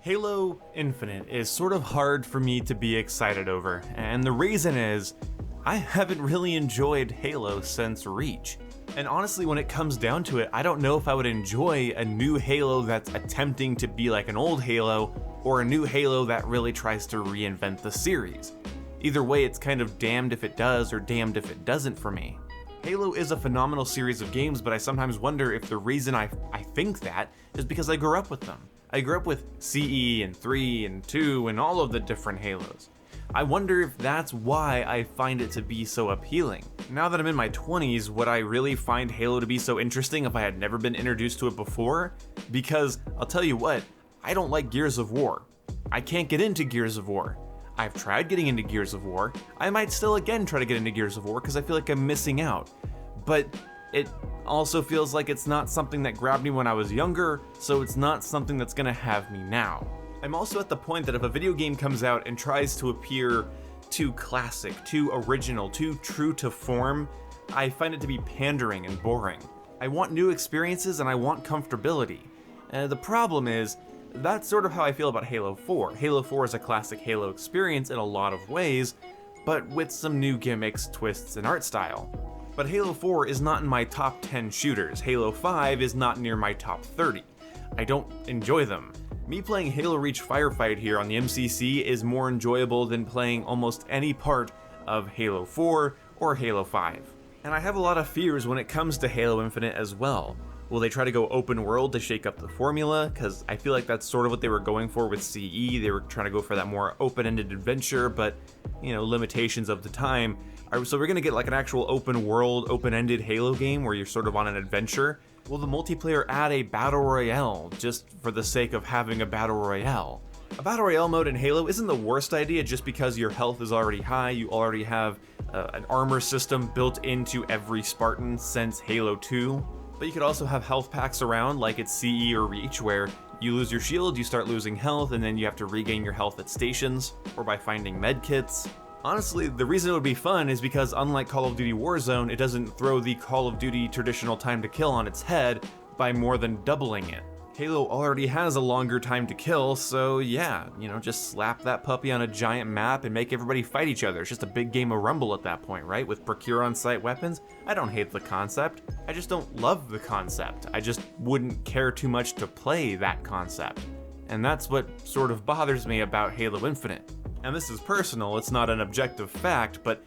Halo Infinite is sort of hard for me to be excited over, and the reason is, I haven't really enjoyed Halo since Reach. And honestly, when it comes down to it, I don't know if I would enjoy a new Halo that's attempting to be like an old Halo, or a new Halo that really tries to reinvent the series. Either way, it's kind of damned if it does or damned if it doesn't for me. Halo is a phenomenal series of games, but I sometimes wonder if the reason I think that is because I grew up with them. I grew up with CE and 3 and 2 and all of the different Halos. I wonder if that's why I find it to be so appealing. Now that I'm in my 20s, would I really find Halo to be so interesting if I had never been introduced to it before? Because, I'll tell you what, I don't like Gears of War. I can't get into Gears of War. I've tried getting into Gears of War. I might still again try to get into Gears of War because I feel like I'm missing out. But it also feels like it's not something that grabbed me when I was younger, so it's not something that's gonna have me now. I'm also at the point that if a video game comes out and tries to appear too classic, too original, too true to form, I find it to be pandering and boring. I want new experiences and I want comfortability. The problem is, that's sort of how I feel about Halo 4. Halo 4 is a classic Halo experience in a lot of ways, but with some new gimmicks, twists, and art style. But Halo 4 is not in my top 10 shooters. Halo 5 is not near my top 30. I don't enjoy them. Me playing Halo Reach Firefight here on the MCC is more enjoyable than playing almost any part of Halo 4 or Halo 5. And I have a lot of fears when it comes to Halo Infinite as well. Will they try to go open world to shake up the formula? Because I feel like that's sort of what they were going for with CE. They were trying to go for that more open-ended adventure, but, limitations of the time. So we're gonna get like an actual open world, open-ended Halo game where you're sort of on an adventure. Will the multiplayer add a battle royale just for the sake of having a battle royale? A battle royale mode in Halo isn't the worst idea just because your health is already high, you already have an armor system built into every Spartan since Halo 2. But you could also have health packs around like it's CE or Reach where you lose your shield, you start losing health, and then you have to regain your health at stations or by finding medkits. Honestly, the reason it would be fun is because unlike Call of Duty Warzone, it doesn't throw the Call of Duty traditional time to kill on its head by more than doubling it. Halo already has a longer time to kill, so yeah, just slap that puppy on a giant map and make everybody fight each other. It's just a big game of Rumble at that point, right? With procure on-site weapons. I don't hate the concept. I just don't love the concept. I just wouldn't care too much to play that concept. And that's what sort of bothers me about Halo Infinite. And this is personal, it's not an objective fact, but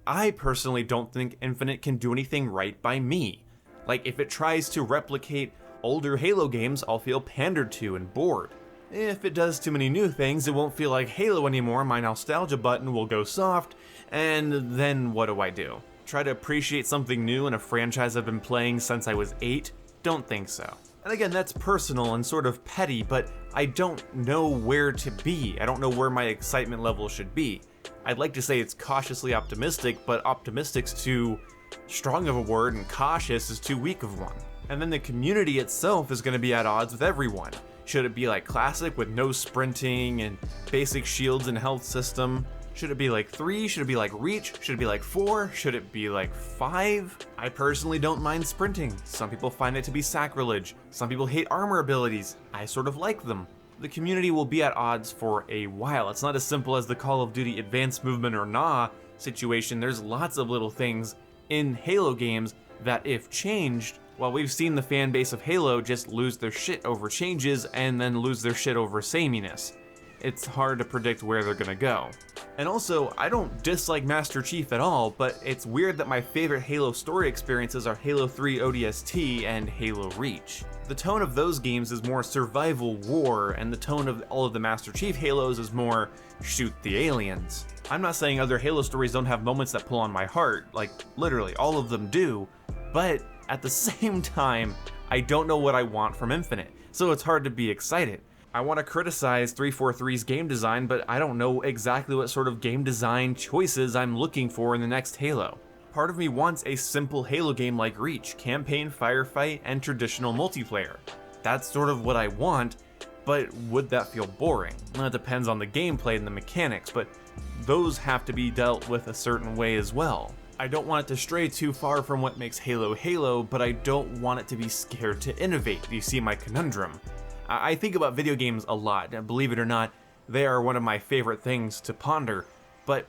I personally don't think Infinite can do anything right by me. Like, if it tries to replicate older Halo games, I'll feel pandered to and bored. If it does too many new things, it won't feel like Halo anymore, my nostalgia button will go soft, and then what do? Try to appreciate something new in a franchise I've been playing since I was 8? Don't think so. And again, that's personal and sort of petty, but I don't know where to be. I don't know where my excitement level should be. I'd like to say it's cautiously optimistic, but optimistic's too strong of a word and cautious is too weak of one. And then the community itself is going to be at odds with everyone. Should it be like Classic with no sprinting and basic shields and health system? Should it be like 3? Should it be like Reach? Should it be like 4? Should it be like 5? I personally don't mind sprinting. Some people find it to be sacrilege. Some people hate armor abilities. I sort of like them. The community will be at odds for a while. It's not as simple as the Call of Duty Advanced Movement or nah situation. There's lots of little things in Halo games that if changed, well, we've seen the fan base of Halo just lose their shit over changes and then lose their shit over sameness. It's hard to predict where they're gonna go. And also, I don't dislike Master Chief at all, but it's weird that my favorite Halo story experiences are Halo 3 ODST and Halo Reach. The tone of those games is more survival war, and the tone of all of the Master Chief Halos is more shoot the aliens. I'm not saying other Halo stories don't have moments that pull on my heart, like literally all of them do, but at the same time, I don't know what I want from Infinite, so it's hard to be excited. I want to criticize 343's game design, but I don't know exactly what sort of game design choices I'm looking for in the next Halo. Part of me wants a simple Halo game like Reach, campaign, firefight, and traditional multiplayer. That's sort of what I want, but would that feel boring? Well, it depends on the gameplay and the mechanics, but those have to be dealt with a certain way as well. I don't want it to stray too far from what makes Halo Halo, but I don't want it to be scared to innovate. Do you see my conundrum? I think about video games a lot, and believe it or not, they are one of my favorite things to ponder, but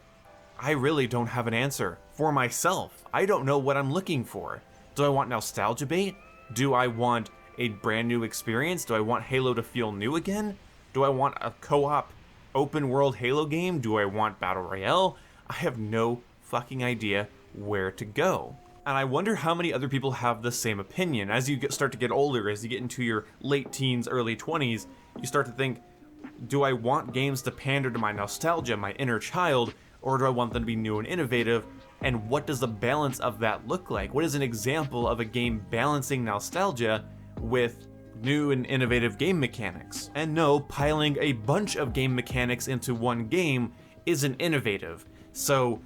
I really don't have an answer for myself. I don't know what I'm looking for. Do I want nostalgia bait? Do I want a brand new experience? Do I want Halo to feel new again? Do I want a co-op open world Halo game? Do I want Battle Royale? I have no fucking idea where to go. And I wonder how many other people have the same opinion. As you start to get older, as you get into your late teens, early 20s, you start to think, do I want games to pander to my nostalgia, my inner child, or do I want them to be new and innovative? And what does the balance of that look like? What is an example of a game balancing nostalgia with new and innovative game mechanics? And no, piling a bunch of game mechanics into one game isn't innovative. So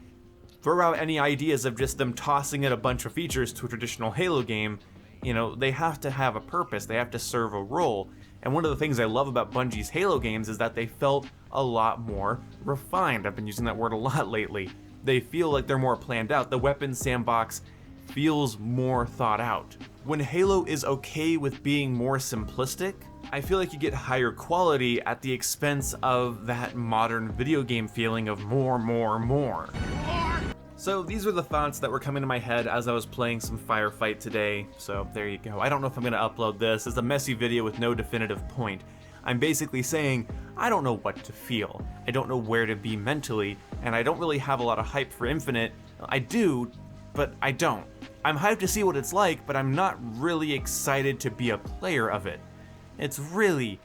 throw out any ideas of just them tossing in a bunch of features to a traditional Halo game. You know, they have to have a purpose, they have to serve a role. And one of the things I love about Bungie's Halo games is that they felt a lot more refined. I've been using that word a lot lately. They feel like they're more planned out. The weapons sandbox feels more thought out. When Halo is okay with being more simplistic, I feel like you get higher quality at the expense of that modern video game feeling of more. So these were the thoughts that were coming to my head as I was playing some Firefight today, so there you go. I don't know if I'm going to upload this. It's a messy video with no definitive point. I'm basically saying, I don't know what to feel. I don't know where to be mentally, and I don't really have a lot of hype for Infinite. I do, but I don't. I'm hyped to see what it's like, but I'm not really excited to be a player of it. It's really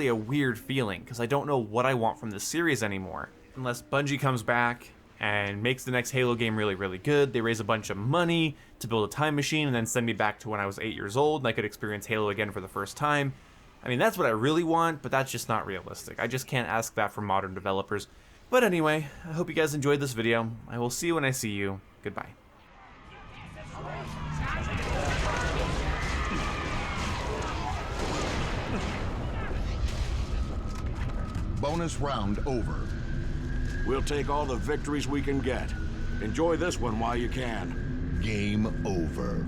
a weird feeling, because I don't know what I want from this series anymore. Unless Bungie comes back and makes the next Halo game really good, they raise a bunch of money to build a time machine and then send me back to when I was 8 years old and I could experience Halo again for the first time. I mean, that's what I really want, but that's just not realistic. I just can't ask that from modern developers. But anyway, I hope you guys enjoyed this video. I will see you when I see you. Goodbye. Bonus round over. We'll take all the victories we can get. Enjoy this one while you can. Game over.